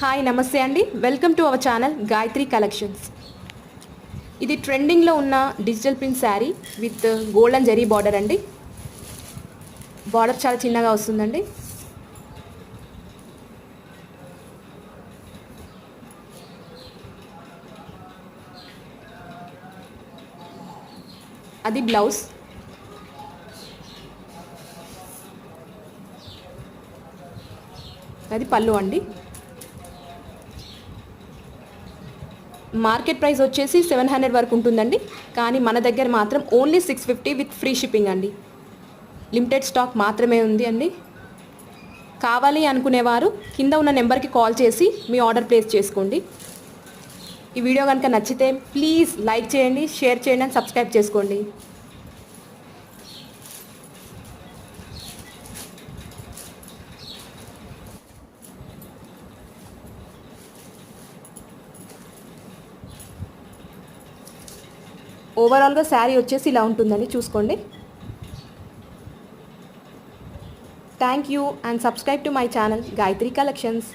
Hi నమస్తే అండి, welcome to our channel Gayatri collections. ఇది ట్రెండింగ్లో ఉన్న digital print sari with golden zari border అండి. బార్డర్ చాలా చిన్నగా వస్తుందండి. అది బ్లౌజ్. అది పళ్ళు అండి. మార్కెట్ ప్రైస్ వచ్చేసి 700 వరకు ఉంటుందండి, కానీ మన దగ్గర మాత్రం ఓన్లీ 650 విత్ ఫ్రీ షిప్పింగ్ అండి. లిమిటెడ్ స్టాక్ మాత్రమే ఉంది అండి. కావాలి అనుకునేవారు కింద ఉన్న నెంబర్కి కాల్ చేసి మీ ఆర్డర్ ప్లేస్ చేసుకోండి. ఈ వీడియో కనుక నచ్చితే ప్లీజ్ లైక్ చేయండి, షేర్ చేయండి అండ్ సబ్స్క్రైబ్ చేసుకోండి. ఓవరాల్గా శారీ వచ్చేసి ఇలా ఉంటుందని చూసుకోండి. Thank you and subscribe to my channel Gayatri collections.